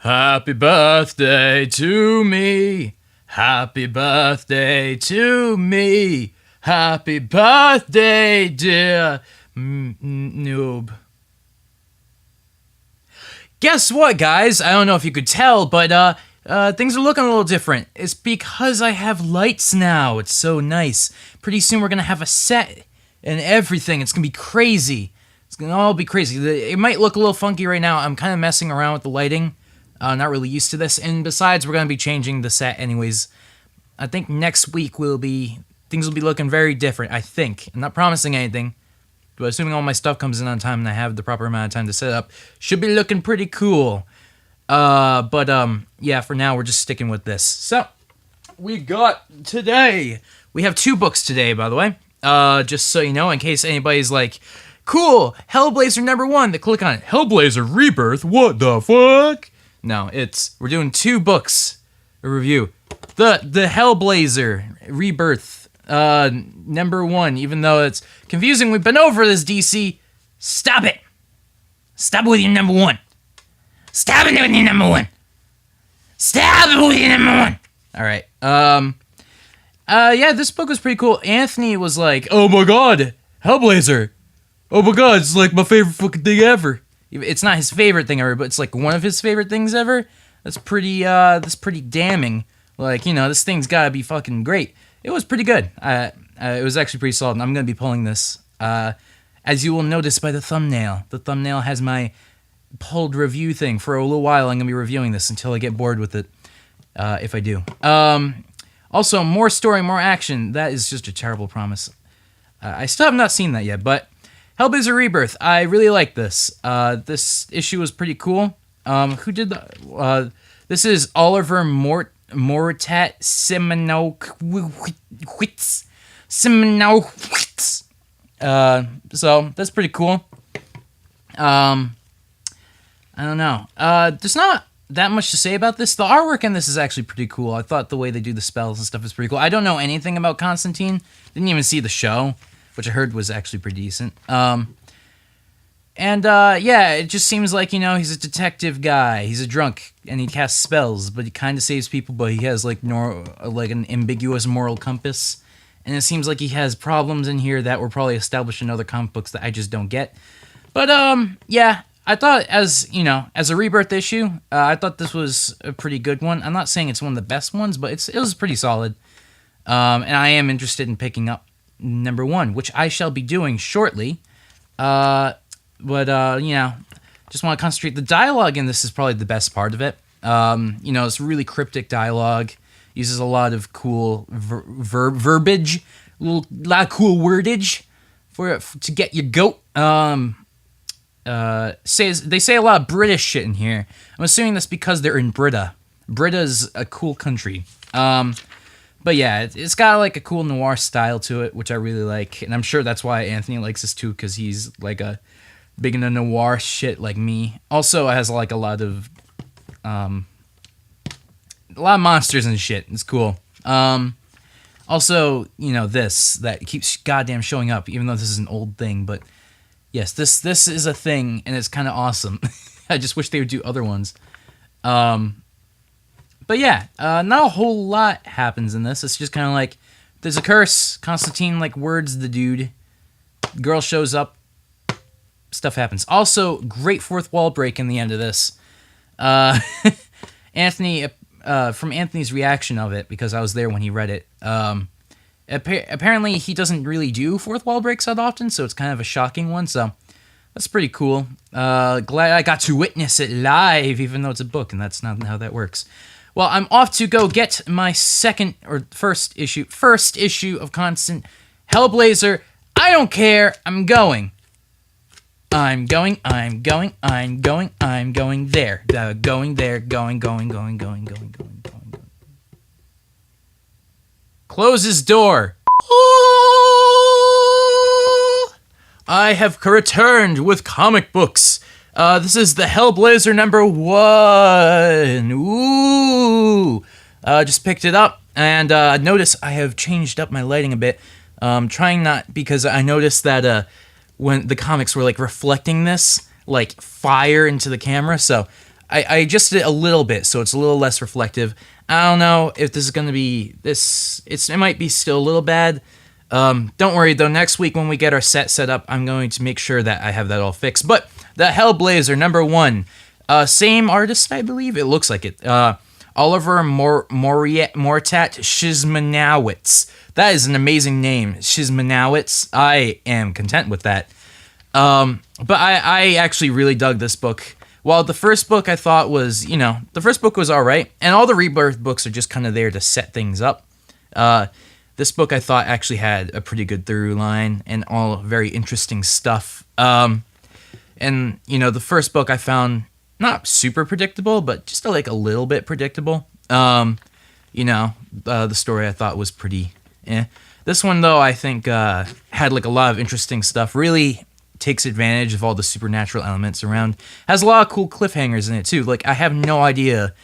Happy birthday to me. Happy birthday to me. Happy birthday, dear Noob. Guess what, guys? I don't know if you could tell, but things are looking a little different. It's because I have lights now. It's so nice. Pretty soon we're gonna have a set and everything. It's gonna be crazy. It's gonna all be crazy. It might look a little funky right now. I'm kind of messing around with the lighting. Not really used to this. And besides, we're gonna be changing the set anyways. I think next week things will be looking very different. I think. I'm not promising anything. But assuming all my stuff comes in on time and I have the proper amount of time to set up, should be looking pretty cool. Yeah, for now, we're just sticking with this. So, we have 2 books today, by the way. Just so you know, in case anybody's like, cool, Hellblazer #1, they click on it. Hellblazer Rebirth, what the fuck? No, we're doing 2 books, a review. The Hellblazer Rebirth, #1, even though it's confusing, we've been over this, DC. Stop it! Stop with your #1. Stop it with your #1. Stop it with your #1. Alright, yeah, this book was pretty cool. Anthony was like, oh my god, Hellblazer. Oh my god, it's like my favorite fucking thing ever. It's not his favorite thing ever, but it's like one of his favorite things ever. That's pretty damning. Like, you know, this thing's gotta be fucking great. It was pretty good. It was actually pretty solid. I'm gonna be pulling this. As you will notice by the thumbnail. The thumbnail has my pulled review thing. For a little while, I'm gonna be reviewing this until I get bored with it. If I do. Also, more story, more action. That is just a terrible promise. I still have not seen that yet, but Hellblazer Rebirth. I really like this. This issue was pretty cool. Who did the... this is Oliver Moritat Simonowitz. So, that's pretty cool. I don't know. There's not that much to say about this. The artwork in this is actually pretty cool. I thought the way they do the spells and stuff is pretty cool. I don't know anything about Constantine. Didn't even see the show, which I heard was actually pretty decent. Yeah, it just seems like, you know, he's a detective guy. He's a drunk, and he casts spells, but he kind of saves people, but he has, like, an ambiguous moral compass. And it seems like he has problems in here that were probably established in other comic books that I just don't get. But, yeah, I thought as a Rebirth issue, I thought this was a pretty good one. I'm not saying it's one of the best ones, but it was pretty solid. And I am interested in picking up #1, which I shall be doing shortly. You know, just want to concentrate. The dialogue in this is probably the best part of it. You know, it's really cryptic dialogue. Uses a lot of cool verbiage, a lot of cool wordage to get your goat. They say a lot of British shit in here. I'm assuming that's because they're in Brita. Brita's a cool country. But yeah, it's got like a cool noir style to it, which I really like, and I'm sure that's why Anthony likes this too, because he's like a big into noir shit like me. Also, it has like a lot of monsters and shit. It's cool. Also, you know, that keeps goddamn showing up, even though this is an old thing. But yes, this is a thing, and it's kind of awesome. I just wish they would do other ones. But yeah, not a whole lot happens in this. It's just kind of like, there's a curse. Constantine, like, words the dude. Girl shows up. Stuff happens. Also, great fourth wall break in the end of this. Anthony, from Anthony's reaction of it, because I was there when he read it, apparently he doesn't really do fourth wall breaks that often, so it's kind of a shocking one, so that's pretty cool. Glad I got to witness it live, even though it's a book, and that's not how that works. Well, I'm off to go get my first issue of Constant Hellblazer. I don't care. I'm going there. Going there. Going. Close his door. I have returned with comic books. This is the Hellblazer #1. Ooh. Just picked it up, and notice I have changed up my lighting a bit. Trying not, because I noticed that when the comics were like reflecting this like fire into the camera, so I adjusted it a little bit, so it's a little less reflective. I don't know if this is going to be this. It might be still a little bad. Don't worry though. Next week when we get our set up, I'm going to make sure that I have that all fixed. But the Hellblazer #1, same artist, I believe. It looks like it. Oliver Mortat Shizmanowitz. That is an amazing name, Shizmanowitz. I am content with that. But I actually really dug this book. While the first book I thought was, the first book was alright, and all the Rebirth books are just kind of there to set things up. This book I thought actually had a pretty good through line and all very interesting stuff. And, the first book I found not super predictable, but just like a little bit predictable. The story I thought was pretty This one, though, I think had like a lot of interesting stuff. Really takes advantage of all the supernatural elements around. Has a lot of cool cliffhangers in it, too. Like, I have no idea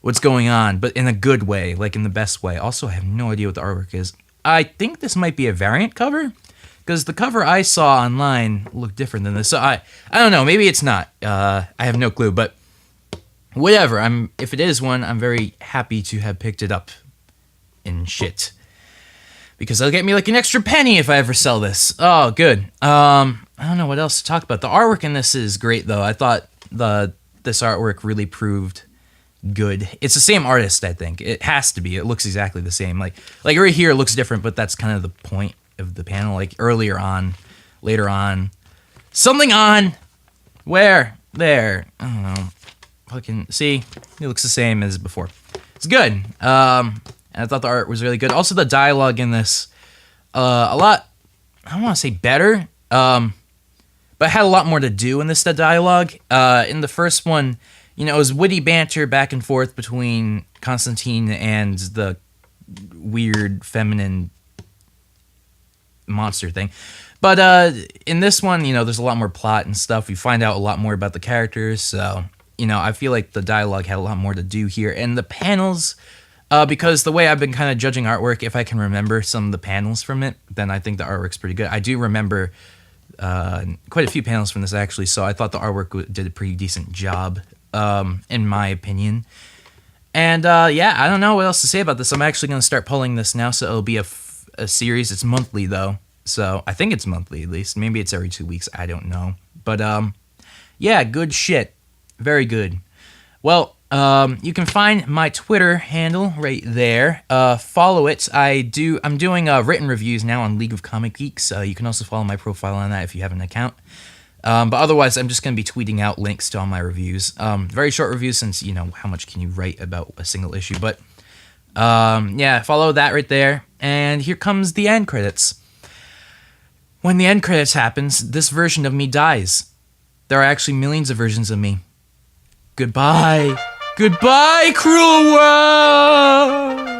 what's going on, but in a good way, like in the best way. Also, I have no idea what the artwork is. I think this might be a variant cover, because the cover I saw online looked different than this. So I don't know, maybe it's not. I have no clue, but whatever. If it is one, I'm very happy to have picked it up and shit. Because they'll get me like an extra penny if I ever sell this. Oh, good. I don't know what else to talk about. The artwork in this is great, though. I thought this artwork really proved good. It's the same artist, I think. It has to be. It looks exactly the same. Like right here, it looks different, but that's kind of the point of the panel. Like earlier on, later on, something on, where, there. I don't know. Fucking see, it looks the same as before. It's good. And I thought the art was really good. Also, the dialogue in this, a lot. I don't want to say better. But it had a lot more to do in this dialogue. In the first one, it was witty banter back and forth between Constantine and the weird feminine monster thing. But in this one, there's a lot more plot and stuff. We find out a lot more about the characters. So, I feel like the dialogue had a lot more to do here. And the panels, because the way I've been kind of judging artwork, if I can remember some of the panels from it, then I think the artwork's pretty good. I do remember quite a few panels from this, actually, so I thought the artwork did a pretty decent job, in my opinion. And, I don't know what else to say about this. I'm actually going to start pulling this now, so it'll be a series. It's monthly, though, so I think it's monthly, at least. Maybe it's every 2 weeks. I don't know. But, good shit. Very good. Well, you can find my Twitter handle right there. Follow it. I'm doing written reviews now on League of Comic Geeks. You can also follow my profile on that if you have an account. But otherwise, I'm just going to be tweeting out links to all my reviews. Very short reviews since, how much can you write about a single issue. But, follow that right there. And here comes the end credits. When the end credits happens, this version of me dies. There are actually millions of versions of me. Goodbye. Goodbye, cruel world!